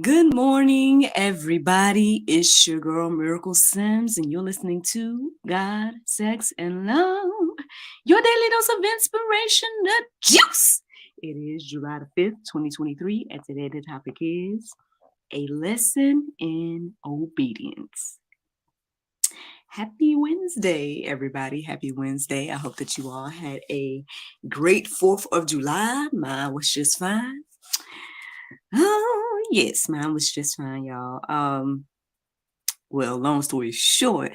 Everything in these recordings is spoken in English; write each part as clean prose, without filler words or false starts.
Good morning, everybody. It's your girl Miracle Sims, and you're listening to God, Sex, and Love, your daily dose of inspiration, the juice. It is July the 5th, 2023, and today the topic is a lesson in obedience. Happy Wednesday, everybody. Happy Wednesday. I hope that you all had a great 4th of July. Mine was just fine. Oh, yes, mine was just fine, y'all. Well, long story short,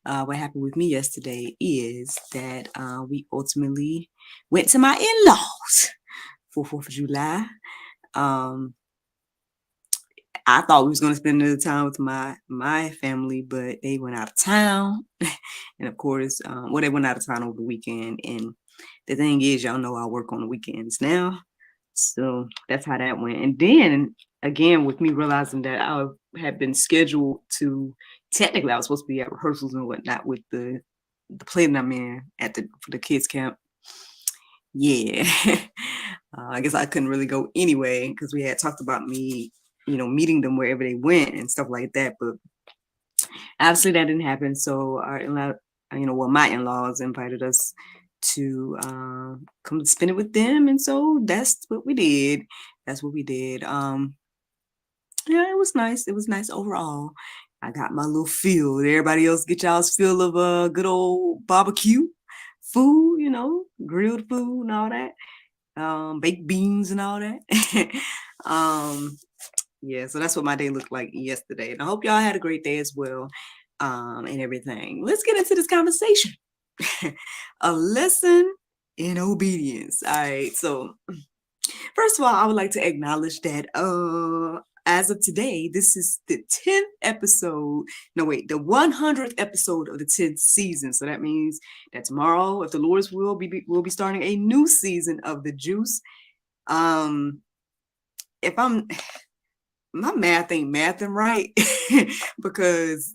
what happened with me yesterday is that we ultimately went to my in-laws for 4th of July. I thought we was going to spend another time with my family, but they went out of town. And of course, they went out of town over the weekend. And the thing is, y'all know I work on the weekends now. So that's how that went. And then again, with me realizing that I had been scheduled to, technically I was supposed to be at rehearsals and whatnot with the play that I'm in for the kids camp. Yeah. I guess I couldn't really go anyway because we had talked about me, meeting them wherever they went and stuff like that. But obviously that didn't happen. So our in-law, my in-laws invited us to come spend it with them, and so that's what we did. Yeah, it was nice. It was nice overall. I got my little feel. Did everybody else get y'all's feel of good old barbecue food, grilled food and all that, baked beans and all that. Yeah, so that's what my day looked like yesterday, and I hope y'all had a great day as well, and everything. Let's get into this conversation. A lesson in obedience. All right, so first of all, I would like to acknowledge that as of today, this is the 10th episode. No, wait, the 100th episode of the 10th season. So that means that tomorrow, if the Lord's will, we'll be starting a new season of The Juice. If my math ain't mathing right, because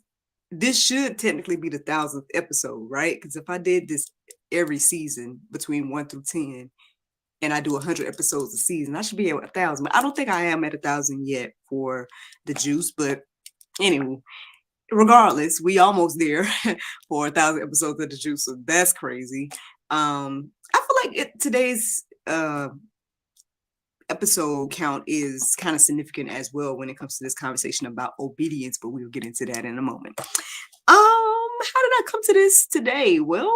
this should technically be the 1,000th episode, right? Because if I did this every season between 1 through 10, and I do 100 episodes a season, I should be at 1,000. But I don't think I am at 1,000 yet for The Juice. But anyway, regardless, we almost there for 1,000 episodes of The Juice. So that's crazy. I feel like today's episode count is kind of significant as well when it comes to this conversation about obedience, but we'll get into that in a moment. How did I come to this today? Well,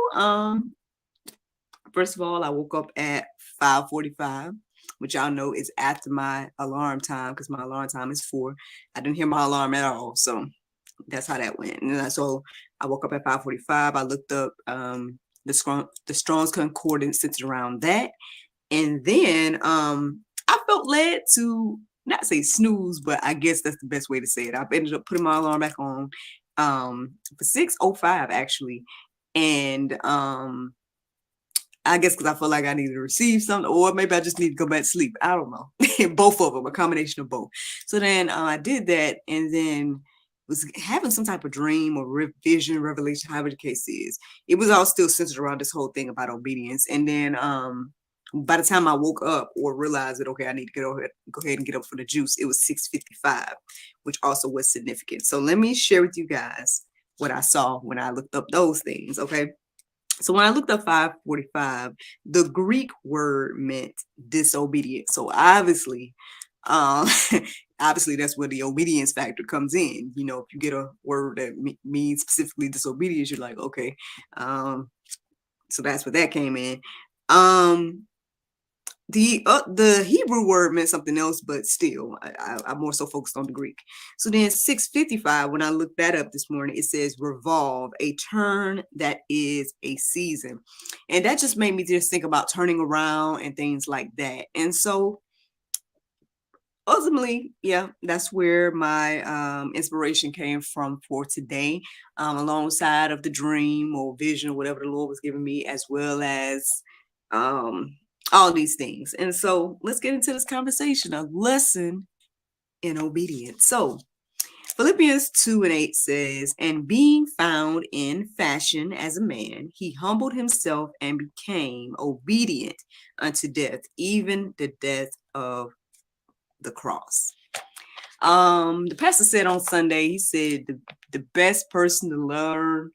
first of all, I woke up at 5:45, which y'all know is after my alarm time because my alarm time is 4. I didn't hear my alarm at all, so that's how that went. And so I woke up at 5:45. I looked up the Strong's Concordance centered around that, and then I felt led to not say snooze, but I guess that's the best way to say it. I ended up putting my alarm back on for 6:05 actually, and I guess because I felt like I needed to receive something, or maybe I just need to go back to sleep. I don't know. Both of them, a combination of both. So then I did that, and then was having some type of dream or vision, revelation, however the case is. It was all still centered around this whole thing about obedience. And then by the time I woke up or realized that, okay, I need to go ahead and get up for the juice, it was 6:55, which also was significant. So let me share with you guys what I saw when I looked up those things, okay? So when I looked up 5:45, the Greek word meant disobedient. So obviously, obviously that's where the obedience factor comes in. If you get a word that means specifically disobedience, you're like, okay. So that's where that came in. The Hebrew word meant something else, but still, I'm more so focused on the Greek. So then 6:55, when I looked that up this morning, it says revolve, a turn that is a season. And that just made me just think about turning around and things like that. And so ultimately, yeah, that's where my inspiration came from for today, alongside of the dream or vision or whatever the Lord was giving me, as well as all these things. And so let's get into this conversation, a lesson in obedience. So Philippians 2:8 says, and being found in fashion as a man, he humbled himself and became obedient unto death, even the death of the cross. The pastor said on Sunday, he said the best person to learn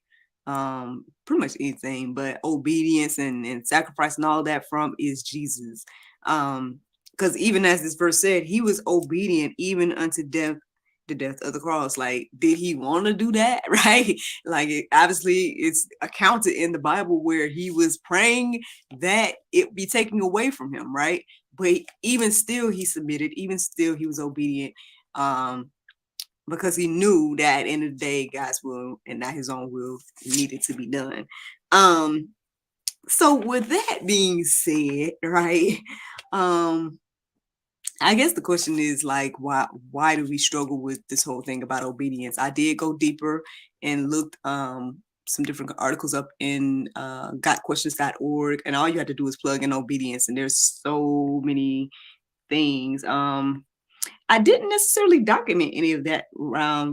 pretty much anything, but obedience and sacrifice and all that from is Jesus. Because even as this verse said, he was obedient even unto death, the death of the cross. Like, did he want to do that? Right? Like, obviously it's accounted in the Bible where he was praying that it be taken away from him, right? But even still he submitted, even still he was obedient, because he knew that at the end of the day, God's will and not his own will needed to be done. So with that being said, right, I guess the question is like, why do we struggle with this whole thing about obedience? I did go deeper and looked some different articles up in gotquestions.org, and all you have to do is plug in obedience, and there's so many things. I didn't necessarily document any of that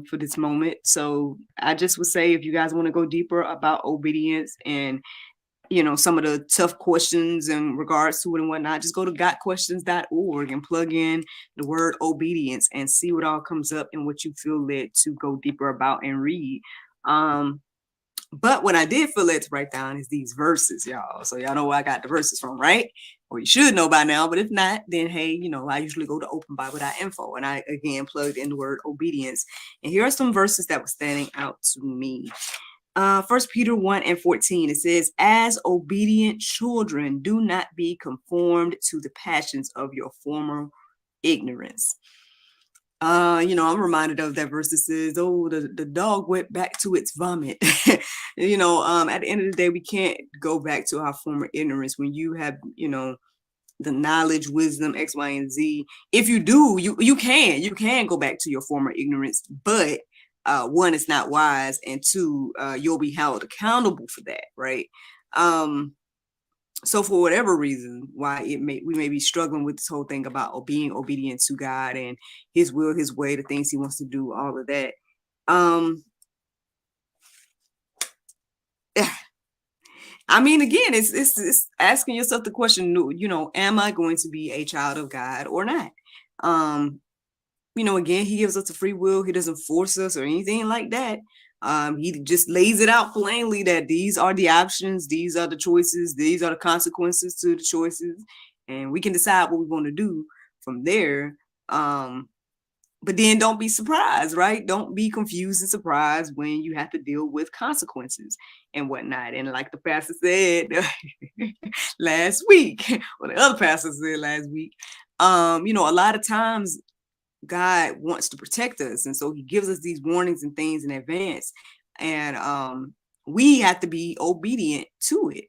for this moment, so I just would say if you guys want to go deeper about obedience and some of the tough questions in regards to it and whatnot, just go to gotquestions.org and plug in the word obedience and see what all comes up and what you feel led to go deeper about and read. But what I did feel led to write down is these verses, y'all. So y'all know where I got the verses from, right? Or you should know by now, but if not, then hey, I usually go to openbible.info, and I again plugged in the word obedience. And here are some verses that were standing out to me. 1 Peter 1:14, it says, as obedient children, do not be conformed to the passions of your former ignorance. I'm reminded of that verse that says, oh, the dog went back to its vomit. At the end of the day, we can't go back to our former ignorance when you have, the knowledge, wisdom, X, Y, and Z. If you do, you can go back to your former ignorance, but one, it's not wise, and two, you'll be held accountable for that, right? So for whatever reason, why we may be struggling with this whole thing about being obedient to God and his will, his way, the things he wants to do, all of that. I mean, again, it's asking yourself the question, am I going to be a child of God or not? Again, he gives us a free will. He doesn't force us or anything like that. He just lays it out plainly that these are the options, these are the choices, these are the consequences to the choices, and we can decide what we want to do from there. But then don't be surprised, right? Don't be confused and surprised when you have to deal with consequences and whatnot. And like the pastor said last week, or the other pastor said last week, a lot of times God wants to protect us, and so he gives us these warnings and things in advance, and we have to be obedient to it.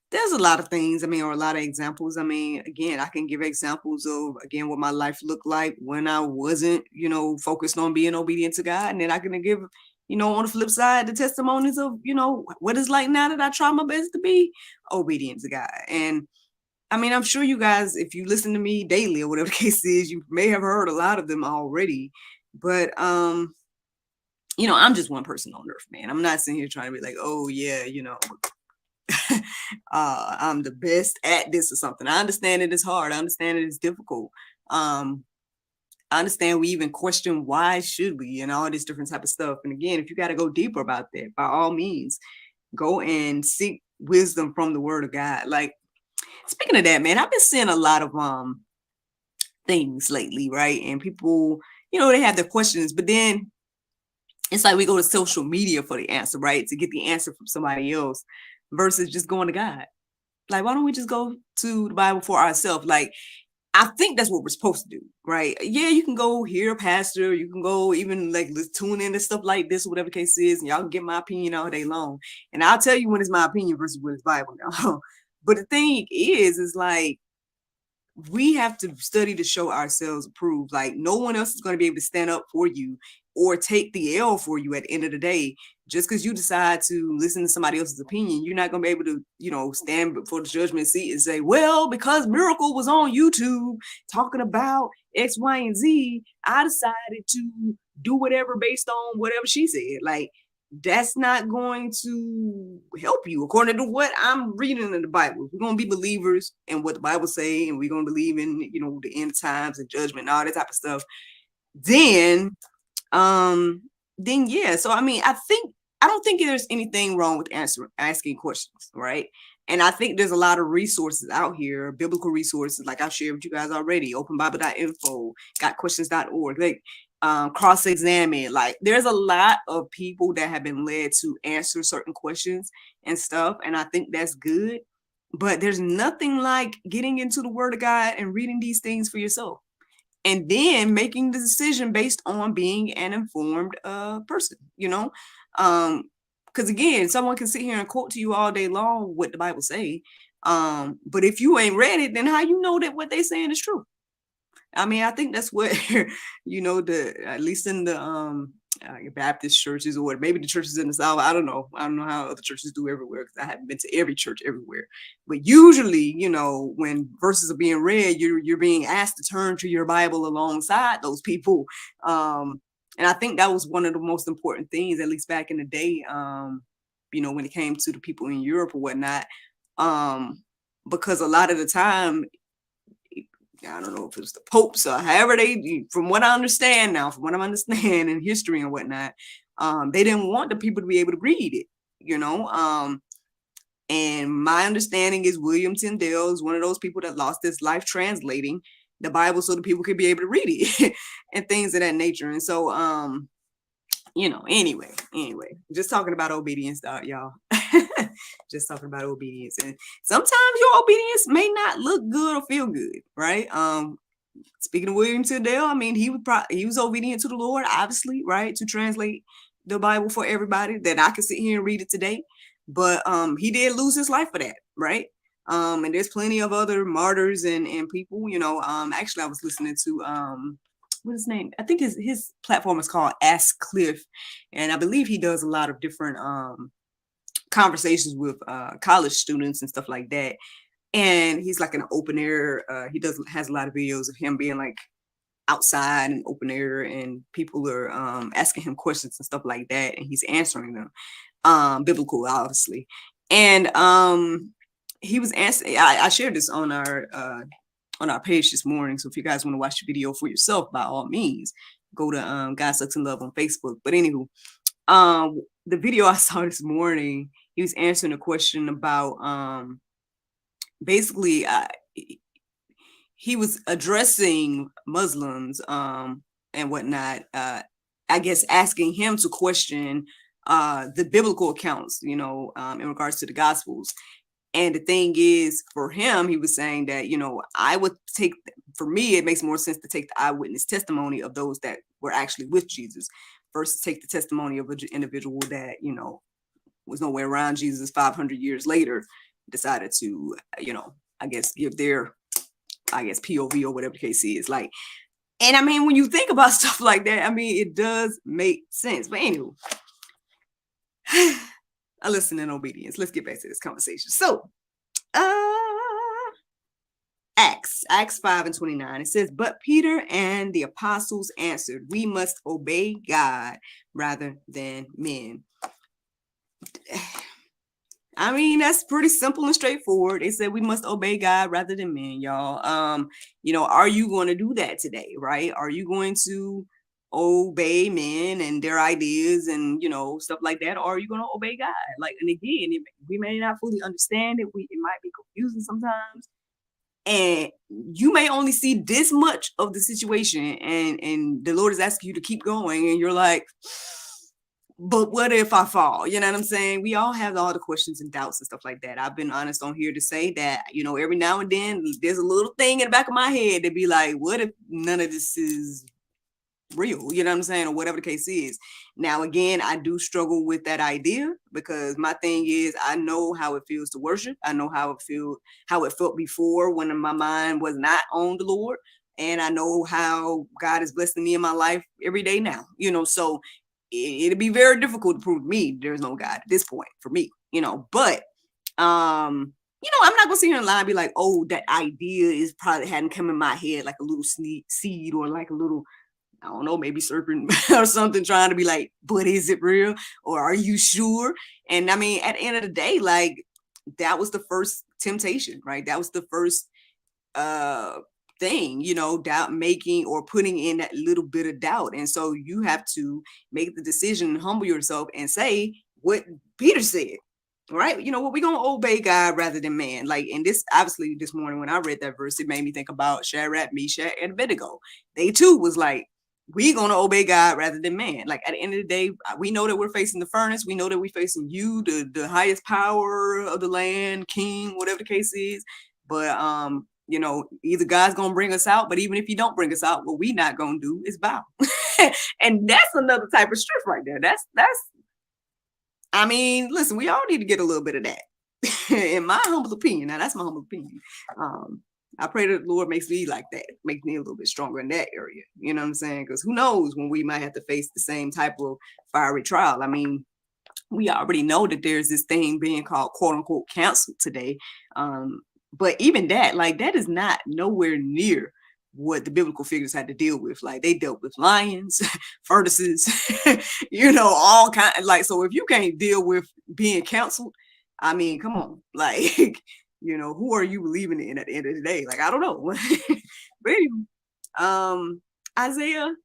There's a lot of things, or a lot of examples. Again, I can give examples of, again, what my life looked like when I wasn't, focused on being obedient to God. And then I can give, on the flip side, the testimonies of, what it's like now that I try my best to be obedient to God. And I'm sure you guys, if you listen to me daily or whatever the case is, you may have heard a lot of them already. But, I'm just one person on earth, man. I'm not sitting here trying to be like, oh, yeah, I'm the best at this or something. I understand it is hard. I understand it is difficult. I understand we even question why should we and all this different type of stuff. And again, if you got to go deeper about that, by all means, go and seek wisdom from the word of God. Like, speaking of that, man, I've been seeing a lot of things lately, right? And people, they have their questions, but then it's like we go to social media for the answer, right? To get the answer from somebody else versus just going to God. Like, why don't we just go to the Bible for ourselves? Like, I think that's what we're supposed to do, right? Yeah, you can go hear a pastor, you can go even like let's tune in to stuff like this, or whatever the case is, and y'all can get my opinion all day long. And I'll tell you when it's my opinion versus when it's Bible now. But the thing is like, we have to study to show ourselves approved. Like, no one else is going to be able to stand up for you or take the L for you at the end of the day. Just because you decide to listen to somebody else's opinion, you're not going to be able to, stand before the judgment seat and say, well, because Miracle was on YouTube talking about X, Y, and Z, I decided to do whatever based on whatever she said. Like, that's not going to help you according to what I'm reading in the Bible. We're going to be believers in what the Bible say, and we're going to believe in, the end times and judgment and all that type of stuff. Then yeah. So I mean, I don't think there's anything wrong with asking questions, right? And I think there's a lot of resources out here, biblical resources, like I've shared with you guys already, openbible.info, gotquestions.org, like cross-examine. Like there's a lot of people that have been led to answer certain questions and stuff. And I think that's good. But there's nothing like getting into the Word of God and reading these things for yourself, and then making the decision based on being an informed person, because again, someone can sit here and quote to you all day long what the Bible say, but if you ain't read it, then how you know that what they saying is true? I mean, I think that's what at least in the Baptist churches, or maybe the churches in the South. I don't know how other churches do everywhere, because I haven't been to every church everywhere. But usually, when verses are being read, you're being asked to turn to your Bible alongside those people. And I think that was one of the most important things, at least back in the day, when it came to the people in Europe or whatnot. Because a lot of the time, I don't know if it was the popes or however from what I understand in history and whatnot, they didn't want the people to be able to read it, and my understanding is William Tyndale is one of those people that lost his life translating the Bible so that people could be able to read it and things of that nature. And so, anyway, just talking about obedience, y'all. Just talking about obedience, and sometimes your obedience may not look good or feel good, right? Speaking of William Tyndale, I mean, he was obedient to the Lord, obviously, right, to translate the Bible for everybody, that I can sit here and read it today. But he did lose his life for that, right? And there's plenty of other martyrs and people, actually I was listening to what's his name? I think his platform is called Ask Cliff, and I believe he does a lot of different conversations with college students and stuff like that. And he's like an open air. He has a lot of videos of him being like outside and open air, and people are asking him questions and stuff like that, and he's answering them, biblical, obviously. And he was answering. I shared this on our page this morning. So if you guys want to watch the video for yourself, by all means, go to God Sucks in Love on Facebook. But anywho, the video I saw this morning, he was answering a question about basically he was addressing Muslims and whatnot, I guess asking him to question the biblical accounts, in regards to the Gospels. And the thing is, for him, he was saying that, I would for me, it makes more sense to take the eyewitness testimony of those that were actually with Jesus versus take the testimony of an individual that, was nowhere around Jesus 500 years later, decided to, I guess, give their, POV or whatever the case is. Like, and I mean, when you think about stuff like that, I mean, it does make sense. But anyway, I listen in obedience. Let's get back to this conversation. So, Acts 5:29, it says, but Peter and the apostles answered, we must obey God rather than men. I mean, that's pretty simple and straightforward. They said we must obey God rather than men, y'all. Are you going to do that today, right? Are you going to obey men and their ideas and, stuff like that? Or are you going to obey God? Like, and again, we may not fully understand it. It might be confusing sometimes. And you may only see this much of the situation, and the Lord is asking you to keep going, and you're like, but what if I fall? You know what I'm saying? We all have all the questions and doubts and stuff like that. I've been honest on here to say that, every now and then there's a little thing in the back of my head to be like, what if none of this is real? You know what I'm saying? Or whatever the case is. Now, again, I do struggle with that idea, because my thing is, I know how it feels to worship. I know how it felt before when my mind was not on the Lord. And I know how God is blessing me in my life every day now, so it'd be very difficult to prove to me there's no God at this point for me, but I'm not gonna sit here and lie and be like, oh, that idea is probably hadn't come in my head like a little seed or like a little I don't know, maybe serpent or something trying to be like, but is it real? Or are you sure? And I mean, at the end of the day, like that was the first temptation, right? That was the first uh thing, doubt making or putting in that little bit of doubt. And so you have to make the decision and humble yourself and say what Peter said, right? What, we're gonna obey God rather than man. Like, and this obviously this morning when I read that verse, it made me think about Shadrach, Meshach, and Abednego. They too was like, we're gonna obey God rather than man. Like at the end of the day, we know that we're facing the furnace. We know that we're facing you, the highest power of the land, king, whatever the case is. But either God's gonna bring us out, but even if He don't bring us out, what we not gonna do is bow. And that's another type of strength right there. That's. I mean, listen, we all need to get a little bit of that, in my humble opinion. Now, that's my humble opinion. I pray that the Lord makes me like that, makes me a little bit stronger in that area. You know what I'm saying? Because who knows when we might have to face the same type of fiery trial. I mean, we already know that there's this thing being called quote unquote canceled today. But even that, like that is not nowhere near what the biblical figures had to deal with. Like they dealt with lions, furnaces, all kind of like, so if you can't deal with being counseled, I mean, come on, like, who are you believing in at the end of the day? Like, I don't know. But anyway, Isaiah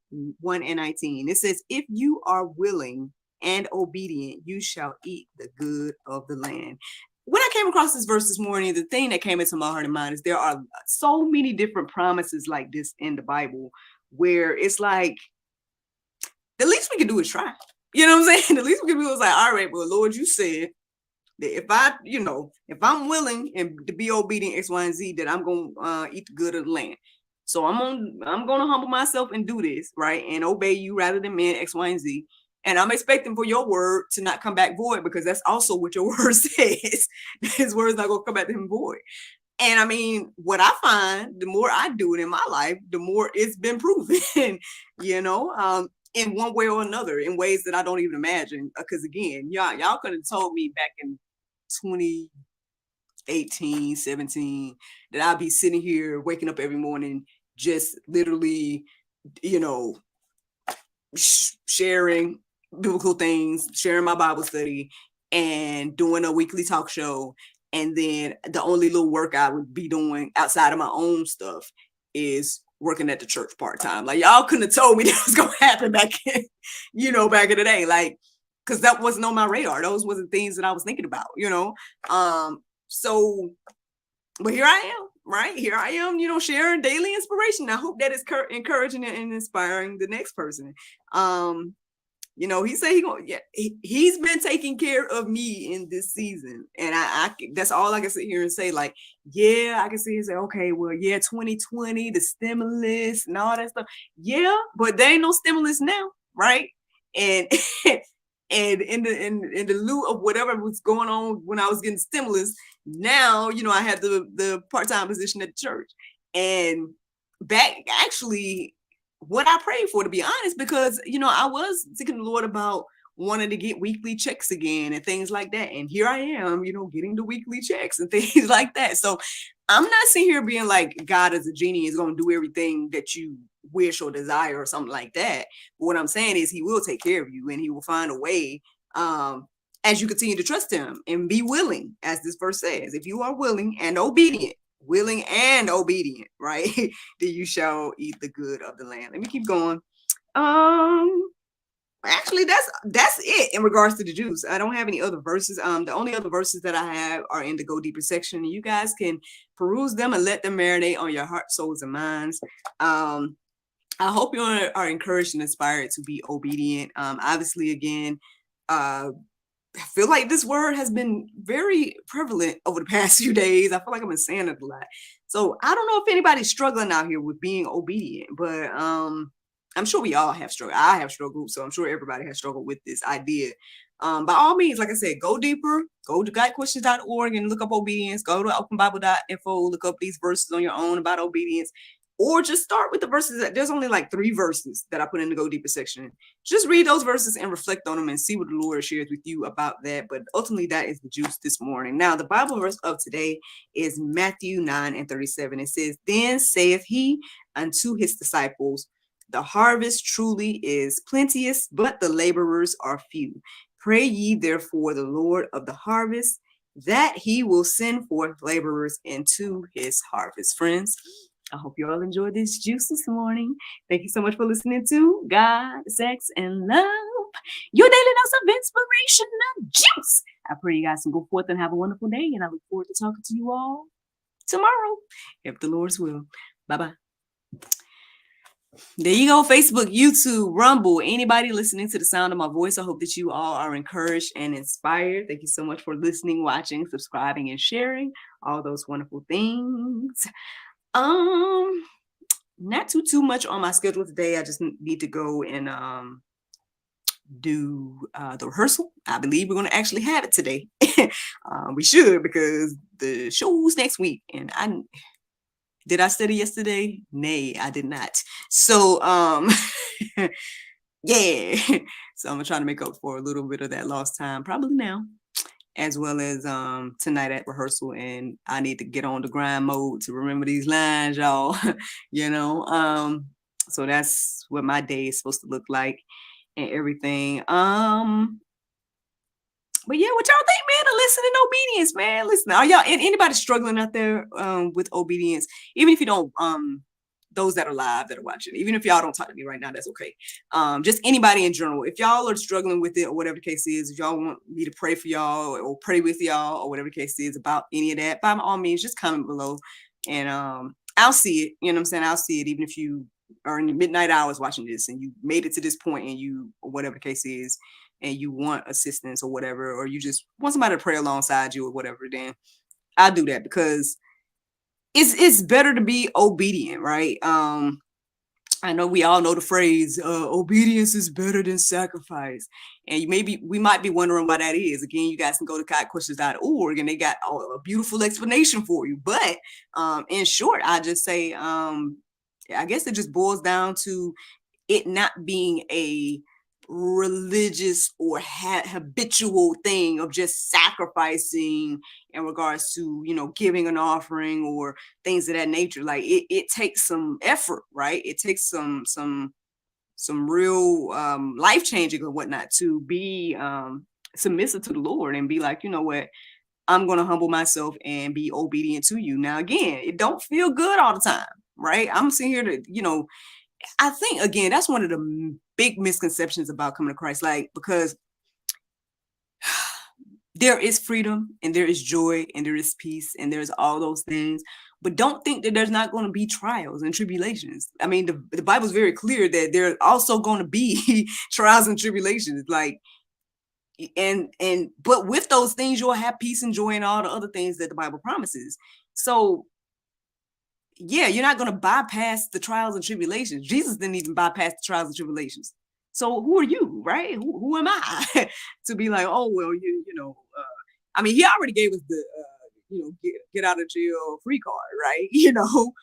1:19, it says, if you are willing and obedient, you shall eat the good of the land. When I came across this verse this morning, the thing that came into my heart and mind is there are so many different promises like this in the Bible where it's like, the least we can do is try. You know what I'm saying? The least we can do is like, all right, well, Lord, you said that if I'm willing and to be obedient X, Y, and Z, that I'm going to eat the good of the land. So I'm going to humble myself and do this, right? And obey you rather than men X, Y, and Z. And I'm expecting for your word to not come back void, because that's also what your word says. His word's not going to come back to him void. And I mean, what I find, the more I do it in my life, the more it's been proven, in one way or another, in ways that I don't even imagine. Because again, y'all could have told me back in 2018, 17, that I'd be sitting here waking up every morning, just literally, sharing biblical things, sharing my Bible study, and doing a weekly talk show. And then the only little work I would be doing outside of my own stuff is working at the church part-time. Like, y'all couldn't have told me that was gonna happen back in the day. Like, because that wasn't on my radar. Those wasn't things that I was thinking about, So, but here I am, right? Here I am, sharing daily inspiration. I hope that is encouraging and inspiring the next person. He said he's been taking care of me in this season. And I that's all I can sit here and say. Like, I can sit here and say, okay, well, 2020, the stimulus and all that stuff. Yeah, but there ain't no stimulus now, right? And and in the lieu of whatever was going on when I was getting stimulus, now, I had the part-time position at the church. And back actually what I prayed for, to be honest, because, I was seeking the Lord about wanting to get weekly checks again and things like that. And here I am, getting the weekly checks and things like that. So I'm not sitting here being like God as a genie is going to do everything that you wish or desire or something like that. But what I'm saying is He will take care of you, and He will find a way as you continue to trust Him and be willing, as this verse says. If you are willing and obedient, right, then you shall eat the good of the land. Let me keep going. Actually, that's it in regards to the Jews. I don't have any other verses. The only other verses that I have are in the Go Deeper section. You guys can peruse them and let them marinate on your heart, souls, and minds. I hope you are encouraged and inspired to be obedient. Obviously, again, I feel like this word has been very prevalent over the past few days. I feel like I've been saying it a lot. So I don't know if anybody's struggling out here with being obedient, but I'm sure we all have struggled. I have struggled, so I'm sure everybody has struggled with this idea. By all means, like I said, go deeper. Go to GodQuestions.org and look up obedience. Go to openbible.info, look up these verses on your own about obedience. Or just start with the verses. There's only like 3 verses that I put in the Go Deeper section. Just read those verses and reflect on them and see what the Lord shares with you about that. But ultimately, that is the juice this morning. Now, the Bible verse of today is Matthew 9:37. It says, then saith He unto His disciples, The harvest truly is plenteous, but the laborers are few. Pray ye therefore the Lord of the harvest, that he will send forth laborers into his harvest. Friends, I hope you all enjoyed this juice this morning. Thank you so much for listening to God, Sex, and Love, your daily dose of inspiration and juice. I pray you guys can go forth and have a wonderful day, and I look forward to talking to you all tomorrow, if the Lord's will. Bye-bye. There you go. Facebook, YouTube, Rumble, anybody listening to the sound of my voice. I hope that you all are encouraged and inspired. Thank you so much for listening, watching, subscribing, and sharing all those wonderful things. Not too much on my schedule today. I just need to go and do the rehearsal. I believe we're going to actually have it today. We should, because the show's next week, and did I study yesterday? Nay, I did not. So, yeah. So I'm trying to make up for a little bit of that lost time, probably now, as well as tonight at rehearsal. And I need to get on the grind mode to remember these lines, y'all. You know, so that's what my day is supposed to look like and everything. But yeah, what y'all think, man? To listen and obedience, man. Listen, are y'all anybody struggling out there with obedience? Even if you don't, those that are live that are watching, even if y'all don't talk to me right now, that's okay. Just anybody in general. If y'all are struggling with it or whatever the case is, if y'all want me to pray for y'all or pray with y'all or whatever the case is about any of that, by all means, just comment below, and I'll see it. You know what I'm saying? I'll see it, even if you are in the midnight hours watching this and you made it to this point, and you, or whatever the case is, and you want assistance or whatever, or you just want somebody to pray alongside you or whatever, then I'll do that, because it's better to be obedient, right? I know we all know the phrase, obedience is better than sacrifice. And we might be wondering why that is. Again, you guys can go to godquestions.org and they got a beautiful explanation for you. But in short, I just say, I guess it just boils down to it not being a religious or habitual thing of just sacrificing in regards to, you know, giving an offering or things of that nature. Like it takes some effort, right? It takes some real life changing and whatnot to be submissive to the Lord and be like, you know what, I'm going to humble myself and be obedient to you. Now, again, it don't feel good all the time, right? I'm sitting here to, you know, I think, again, that's one of the big misconceptions about coming to Christ, like, because there is freedom and there is joy and there is peace and there's all those things, but don't think that there's not going to be trials and tribulations. I mean, the Bible is very clear that there's also going to be trials and tribulations, like, but with those things, you'll have peace and joy and all the other things that the Bible promises. So yeah, you're not going to bypass the trials and tribulations. Jesus didn't even bypass the trials and tribulations. So who are you, right? Who am I to be like, oh, well, you know, I mean, he already gave us the, you know, get out of jail free card, right? You know,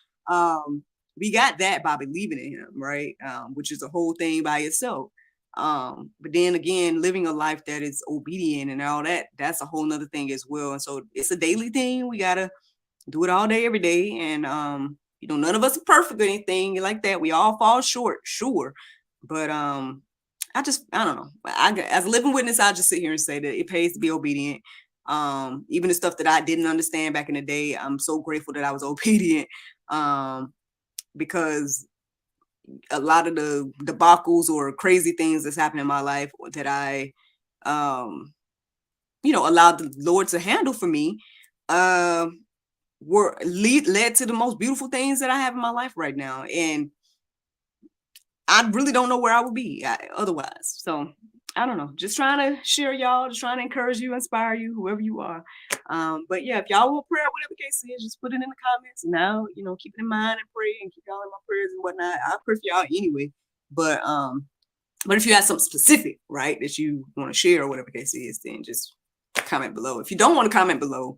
we got that by believing in him, right? Which is a whole thing by itself. But then again, living a life that is obedient and all that, that's a whole nother thing as well. And so it's a daily thing. We got to do it all day, every day. And, you know, none of us are perfect or anything like that. We all fall short, sure. But I don't know. As a living witness, I'll just sit here and say that it pays to be obedient. Even the stuff that I didn't understand back in the day, I'm so grateful that I was obedient, because a lot of the debacles or crazy things that's happened in my life that I, you know, allowed the Lord to handle for me, led to the most beautiful things that I have in my life right now. And I really don't know where I would be otherwise. So I don't know, just trying to share, y'all, just trying to encourage you, inspire you, whoever you are. But yeah, if y'all will pray, whatever the case is, just put it in the comments. Now, you know, keep it in mind and pray and keep y'all in my prayers and whatnot. I pray for y'all anyway. But if you have something specific, right, that you want to share or whatever the case is, then just comment below. If you don't want to comment below,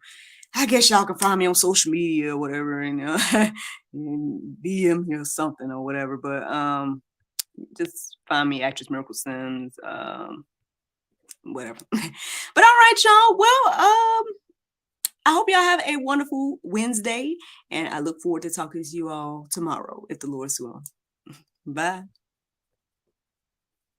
I guess y'all can find me on social media or whatever, and, and DM me or something or whatever. But just find me, Actress Miracle Sims, whatever. But all right, y'all. Well, I hope y'all have a wonderful Wednesday, and I look forward to talking to you all tomorrow, if the Lord's will. Bye.